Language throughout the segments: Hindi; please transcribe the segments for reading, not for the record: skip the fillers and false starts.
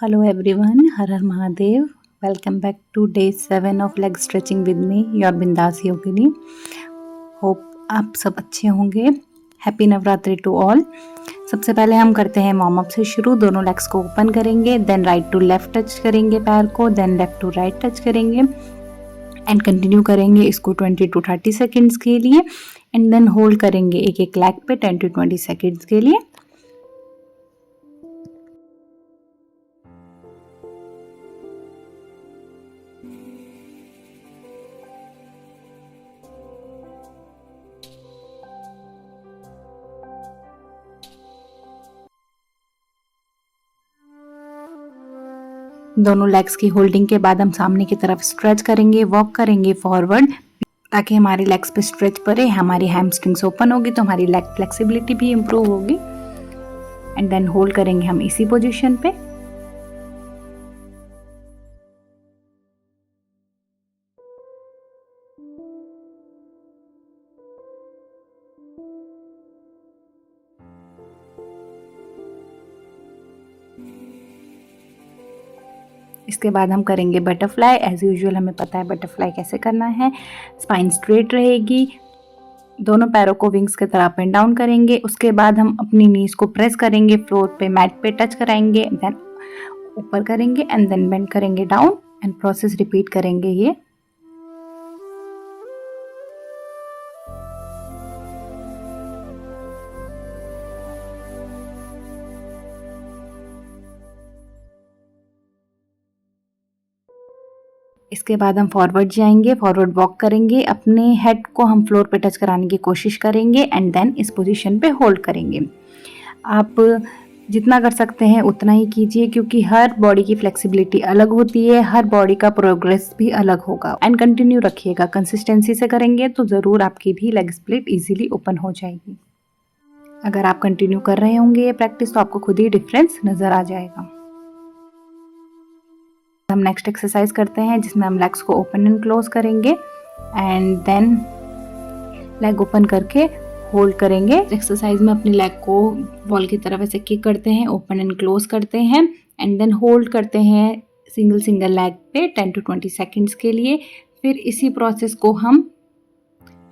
Hello everyone, Har Har Mahadev. Welcome back to day 7 of leg stretching with me, your Bindas Yogini. Hope आप सब अच्छे होंगे. Happy Navratri to all. सबसे पहले हम करते हैं वार्म अप से शुरू. दोनों लेग्स को ओपन करेंगे, then right to left touch करेंगे पैर को, then left to right touch करेंगे एंड कंटिन्यू करेंगे इसको 20 to 30 सेकेंड्स के लिए एंड देन होल्ड करेंगे एक एक लेग पे 10 to 20 सेकेंड्स के लिए. दोनों लेग्स की होल्डिंग के बाद हम सामने की तरफ स्ट्रेच करेंगे, वॉक करेंगे फॉरवर्ड ताकि हमारी लेग्स पे स्ट्रेच पड़े, हमारी हैमस्ट्रिंग्स ओपन होगी तो हमारी लेग फ्लेक्सिबिलिटी भी इम्प्रूव होगी एंड देन होल्ड करेंगे हम इसी पोजीशन पे. इसके बाद हम करेंगे बटरफ्लाई. एज यूजुअल हमें पता है बटरफ्लाई कैसे करना है. स्पाइन स्ट्रेट रहेगी, दोनों पैरों को विंग्स की तरह अप एंड डाउन करेंगे. उसके बाद हम अपनी नीज को प्रेस करेंगे, फ्लोर पे मैट पे टच कराएंगे, देन ऊपर करेंगे एंड देन बेंड करेंगे डाउन एंड प्रोसेस रिपीट करेंगे ये. इसके बाद हम फॉरवर्ड जाएंगे, फॉरवर्ड वॉक करेंगे, अपने हेड को हम फ्लोर पे टच कराने की कोशिश करेंगे एंड देन इस पोजीशन पे होल्ड करेंगे. आप जितना कर सकते हैं उतना ही कीजिए क्योंकि हर बॉडी की फ्लेक्सिबिलिटी अलग होती है, हर बॉडी का प्रोग्रेस भी अलग होगा एंड कंटिन्यू रखिएगा. कंसिस्टेंसी से करेंगे तो ज़रूर आपकी भी लेग स्प्लिट इजीली ओपन हो जाएगी. अगर आप कंटिन्यू कर रहे होंगे ये प्रैक्टिस तो आपको खुद ही डिफरेंस नज़र आ जाएगा. हम नेक्स्ट एक्सरसाइज करते हैं जिसमें हम लेग्स को ओपन एंड क्लोज करेंगे एंड देन लेग ओपन करके होल्ड करेंगे. एक्सरसाइज में अपनी लेग को वॉल की तरफ ऐसे किक करते हैं, ओपन एंड क्लोज करते हैं एंड देन होल्ड करते हैं सिंगल लेग पे 10 to 20 सेकेंड्स के लिए. फिर इसी प्रोसेस को हम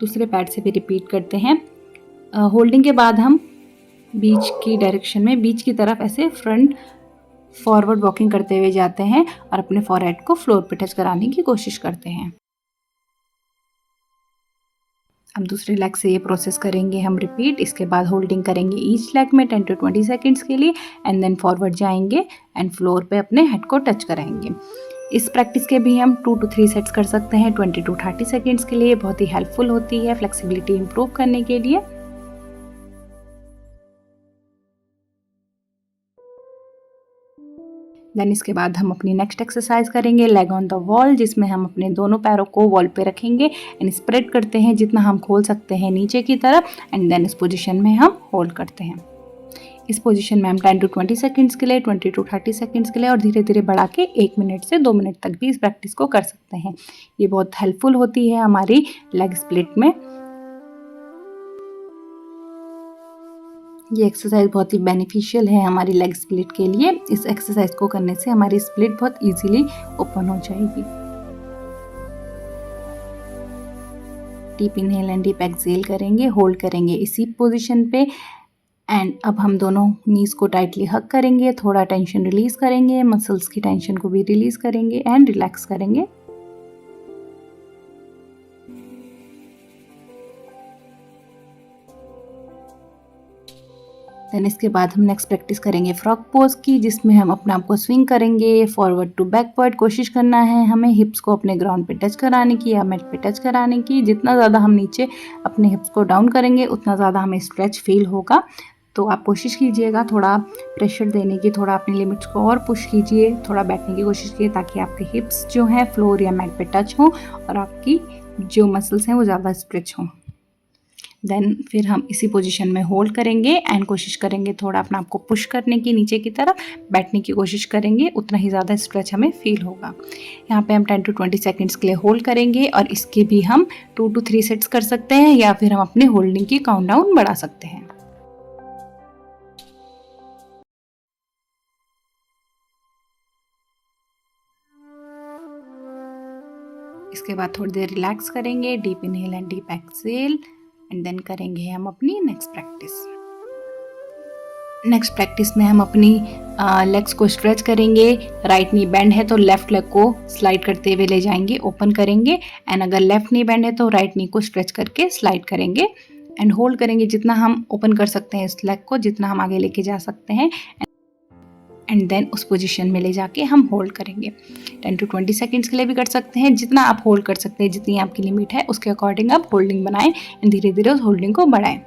दूसरे पैर से भी रिपीट करते हैं. होल्डिंग के बाद हम बीच की डायरेक्शन में, बीच की तरफ ऐसे फ्रंट फॉरवर्ड वॉकिंग करते हुए जाते हैं और अपने फॉरहेड को फ्लोर पे टच कराने की कोशिश करते हैं. अब दूसरे लेग से ये प्रोसेस करेंगे हम रिपीट. इसके बाद होल्डिंग करेंगे ईच लेग में 10 to 20 सेकेंड्स के लिए एंड देन फॉरवर्ड जाएंगे एंड फ्लोर पे अपने हेड को टच कराएंगे. इस प्रैक्टिस के भी हम 2 to 3 सेट्स कर सकते हैं 20 to 30 सेकेंड्स के लिए. बहुत ही हेल्पफुल होती है फ्लेक्सिबिलिटी इंप्रूव करने के लिए. देन इसके बाद हम अपनी नेक्स्ट एक्सरसाइज करेंगे लेग ऑन द वॉल, जिसमें हम अपने दोनों पैरों को वॉल पे रखेंगे एंड स्प्रेड करते हैं जितना हम खोल सकते हैं नीचे की तरफ एंड देन इस पोजीशन में हम होल्ड करते हैं. इस पोजीशन में हम 10 to 20 सेकेंड्स के लिए, 20 to 30 सेकेंड्स के लिए और धीरे धीरे बढ़ा के 1 मिनट से 2 मिनट तक भी इस प्रैक्टिस को कर सकते हैं. ये बहुत हेल्पफुल होती है हमारी लेग स्प्लिट में. ये एक्सरसाइज बहुत ही बेनिफिशियल है हमारी लेग स्प्लिट के लिए. इस एक्सरसाइज को करने से हमारी स्प्लिट बहुत इजीली ओपन हो जाएगी. Deep inhale and deep exhale करेंगे, होल्ड करेंगे इसी पोजीशन पे एंड अब हम दोनों नीज को टाइटली हग करेंगे, थोड़ा टेंशन रिलीज करेंगे, मसल्स की टेंशन को भी रिलीज करेंगे एंड रिलैक्स करेंगे. देन इसके बाद हम नेक्स्ट प्रैक्टिस करेंगे फ्रॉग पोज की, जिसमें हम अपने आप को स्विंग करेंगे फॉरवर्ड टू बैकवर्ड. कोशिश करना है हमें हिप्स को अपने ग्राउंड पे टच कराने की या मैट पे टच कराने की. जितना ज़्यादा हम नीचे अपने हिप्स को डाउन करेंगे उतना ज़्यादा हमें स्ट्रेच फील होगा. तो आप कोशिश कीजिएगा थोड़ा प्रेशर देने की, थोड़ा अपनी लिमिट्स को और पुश कीजिए, थोड़ा बैठने की कोशिश कीजिए ताकि आपके हिप्स जो हैं फ्लोर या मैट पे टच हों और आपकी जो मसल्स हैं वो ज़्यादा स्ट्रेच हों. देन फिर हम इसी पोजीशन में होल्ड करेंगे एंड कोशिश करेंगे थोड़ा अपना आपको पुश करने की नीचे की तरफ. बैठने की कोशिश करेंगे, उतना ही ज़्यादा स्ट्रेच हमें फील होगा. यहाँ पे हम 10 to 20 सेकेंड्स के लिए होल्ड करेंगे और इसके भी हम 2 to 3 सेट्स कर सकते हैं या फिर हम अपने होल्डिंग की काउंटडाउन बढ़ा सकते हैं. इसके बाद थोड़ी देर रिलैक्स करेंगे, deep inhale and deep exhale, and then करेंगे हम अपनी नेक्स्ट प्रैक्टिस। नेक्स्ट प्रैक्टिस में हम अपनी लेग्स को स्ट्रेच करेंगे। राइट नी बेंड है तो लेफ्ट लेग को स्लाइड करते हुए ले जाएंगे, ओपन करेंगे, एंड अगर लेफ्ट नी बेंड है तो राइट नी को स्ट्रेच करके स्लाइड करेंगे एंड होल्ड करेंगे। जितना हम ओपन कर सकते हैं इस लेग को, जितना हम आगे लेके जा सकते हैं, एंड देन उस पोजीशन में ले जाके हम होल्ड करेंगे। 10 to 20 सेकेंड्स के लिए भी कर सकते हैं। जितना आप होल्ड कर सकते हैं, जितनी आपकी लिमिट है उसके अकॉर्डिंग आप होल्डिंग बनाएं एंड धीरे धीरे उस होल्डिंग को बढ़ाएं।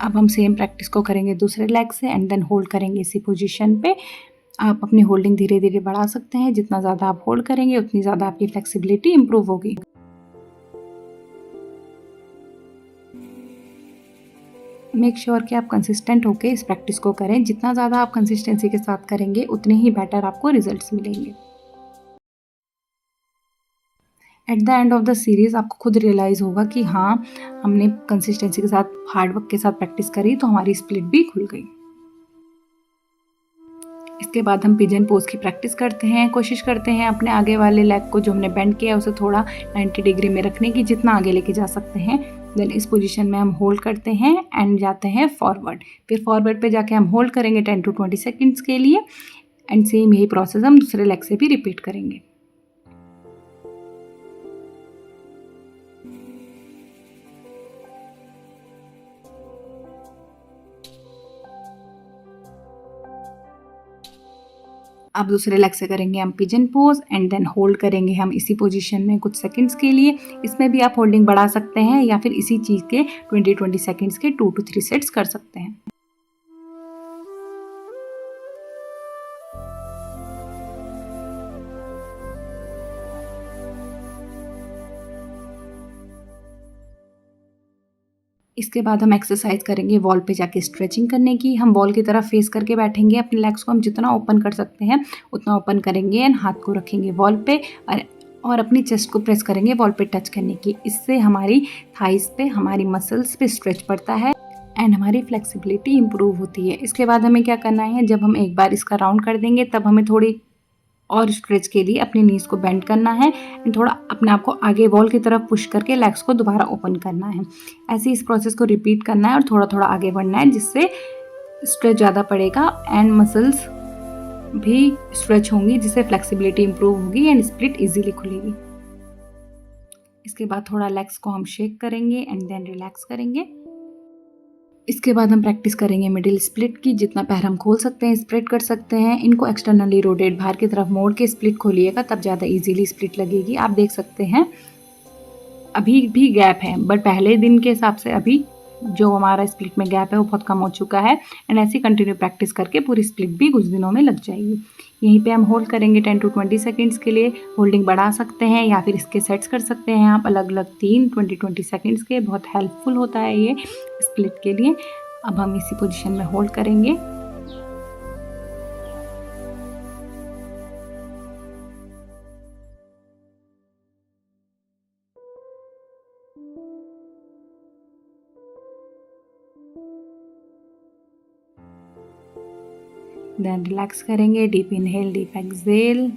अब हम सेम प्रैक्टिस को करेंगे दूसरे लेग से एंड देन होल्ड करेंगे इसी पोजीशन पे। आप अपनी होल्डिंग धीरे धीरे बढ़ा सकते हैं। जितना ज़्यादा आप होल्ड करेंगे उतनी ज़्यादा आपकी फ्लेक्सिबिलिटी इंप्रूव होगी। मेक श्योर कि आप कंसिस्टेंट होकर इस प्रैक्टिस को करें। जितना ज़्यादा आप कंसिस्टेंसी के साथ करेंगे उतने ही बेटर आपको रिजल्ट्स मिलेंगे। At the end of the series आपको खुद रियलाइज़ होगा कि हाँ, हमने कंसिस्टेंसी के साथ, हार्ड वर्क के साथ प्रैक्टिस करी तो हमारी स्प्लिट भी खुल गई। इसके बाद हम पिजन पोज की प्रैक्टिस करते हैं। कोशिश करते हैं अपने आगे वाले लेग को जो हमने बेंड किया है उसे थोड़ा 90 डिग्री में रखने की, जितना आगे लेके जा सकते हैं। देन इस पोजीशन में हम होल्ड करते हैं एंड जाते हैं फॉरवर्ड। फिर फॉरवर्ड पे जाके हम होल्ड करेंगे 10 to 20 सेकेंड्स के लिए, एंड सेम यही प्रोसेस हम दूसरे लेग से भी रिपीट करेंगे। अब दूसरे लेग से करेंगे हम pigeon pose and then hold करेंगे हम इसी पोजीशन में कुछ सेकंड्स के लिए। इसमें भी आप होल्डिंग बढ़ा सकते हैं या फिर इसी चीज़ के 20 सेकंड्स के 2 to 3 सेट्स कर सकते हैं। इसके बाद हम एक्सरसाइज करेंगे वॉल पे जाके स्ट्रेचिंग करने की। हम वॉल की तरफ फेस करके बैठेंगे। अपने लेग्स को हम जितना ओपन कर सकते हैं उतना ओपन करेंगे एंड हाथ को रखेंगे वॉल पे और अपनी चेस्ट को प्रेस करेंगे वॉल पे टच करने की। इससे हमारी थाइस पे, हमारी मसल्स पे स्ट्रेच पड़ता है एंड हमारी फ्लेक्सिबिलिटी इंप्रूव होती है। इसके बाद हमें क्या करना है, जब हम एक बार इसका राउंड कर देंगे तब हमें थोड़ी और स्ट्रेच के लिए अपनी नीज को बेंड करना है एंड थोड़ा अपने आप को आगे वॉल की तरफ पुश करके लेग्स को दोबारा ओपन करना है। ऐसे इस प्रोसेस को रिपीट करना है और थोड़ा थोड़ा आगे बढ़ना है, जिससे स्ट्रेच ज़्यादा पड़ेगा एंड मसल्स भी स्ट्रेच होंगी, जिससे फ्लेक्सिबिलिटी इंप्रूव होगी एंड स्प्लिट इजीली खुलेगी। इसके बाद थोड़ा लेग्स को हम शेक करेंगे एंड देन रिलैक्स करेंगे। इसके बाद हम प्रैक्टिस करेंगे मिडिल स्प्लिट की। जितना पैर हम खोल सकते हैं स्प्लिट कर सकते हैं। इनको एक्सटर्नली रोटेट, बाहर की तरफ मोड़ के स्प्लिट खोलिएगा, तब ज़्यादा इजीली स्प्लिट लगेगी। आप देख सकते हैं अभी भी गैप है, बट पहले दिन के हिसाब से अभी जो हमारा स्प्लिट में गैप है वो बहुत कम हो चुका है एंड ऐसे कंटिन्यू प्रैक्टिस करके पूरी स्प्लिट भी कुछ दिनों में लग जाएगी। यहीं पे हम होल्ड करेंगे 10 to 20 सेकेंड्स के लिए। होल्डिंग बढ़ा सकते हैं या फिर इसके सेट्स कर सकते हैं आप अलग अलग 20 सेकेंड्स के। बहुत हेल्पफुल होता है ये स्प्लिट के लिए। अब हम इसी पोजीशन में होल्ड करेंगे। देन रिलैक्स करेंगे, deep inhale deep exhale,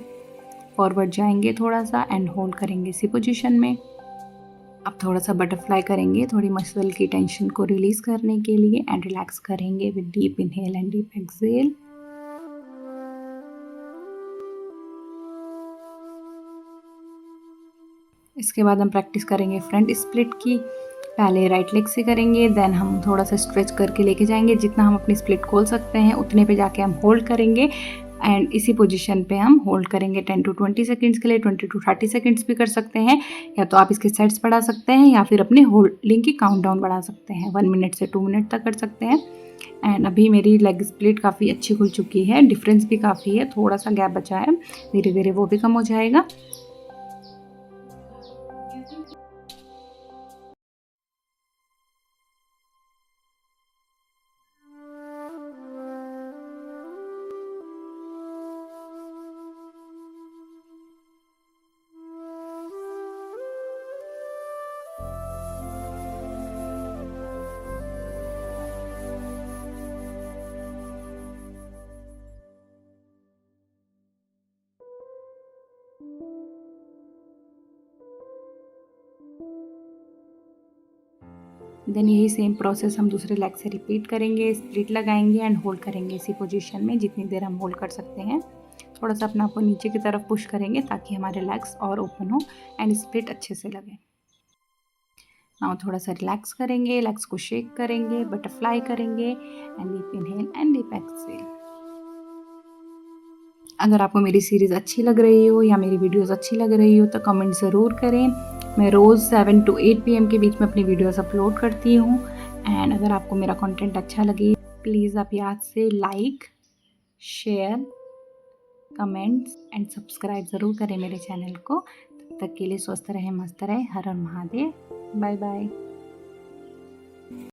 forward जाएंगे थोड़ा सा एंड होल्ड करेंगे इसी पोजीशन में। अब थोड़ा सा बटरफ्लाई करेंगे, थोड़ी मसल की टेंशन को रिलीज करने के लिए, एंड रिलैक्स करेंगे with deep inhale and deep exhale. इसके बाद हम प्रैक्टिस करेंगे फ्रंट स्प्लिट की। पहले राइट लेग से करेंगे, देन हम थोड़ा सा स्ट्रेच करके लेके जाएंगे। जितना हम अपनी स्प्लिट खोल सकते हैं उतने पे जाके हम होल्ड करेंगे एंड इसी पोजीशन पे हम होल्ड करेंगे 10 to 20 सेकेंड्स के लिए। 20 to 30 सेकेंड्स भी कर सकते हैं, या तो आप इसके सेट्स बढ़ा सकते हैं या फिर अपने होल्डिंग की काउंटडाउन बढ़ा सकते हैं। 1 मिनट से 2 मिनट तक कर सकते हैं। एंड अभी मेरी लेग स्प्लिट काफ़ी अच्छी खुल चुकी है, डिफरेंस भी काफ़ी है, थोड़ा सा गैप बचा है, धीरे धीरे वो भी कम हो जाएगा। देन यही सेम प्रोसेस हम दूसरे लेग से रिपीट करेंगे। स्प्लिट लगाएंगे एंड होल्ड करेंगे इसी पोजीशन में जितनी देर हम होल्ड कर सकते हैं। थोड़ा सा अपना आपको नीचे की तरफ पुश करेंगे ताकि हमारे लेग्स और ओपन हो एंड स्प्लिट अच्छे से लगे। नाउ थोड़ा सा रिलैक्स करेंगे, लेग्स को शेक करेंगे, बटरफ्लाई करेंगे and deep inhale and deep exhale. अगर आपको मेरी सीरीज़ अच्छी लग रही हो या मेरी वीडियोस अच्छी लग रही हो तो कमेंट ज़रूर करें। मैं रोज़ 7 to 8 PM के बीच में अपनी वीडियोस अपलोड करती हूँ एंड अगर आपको मेरा कंटेंट अच्छा लगे प्लीज़ आप याद से like, share, comments and subscribe ज़रूर करें मेरे चैनल को। तब तक के लिए स्वस्थ रहें, मस्त रहें। हर हर महादेव। Bye bye.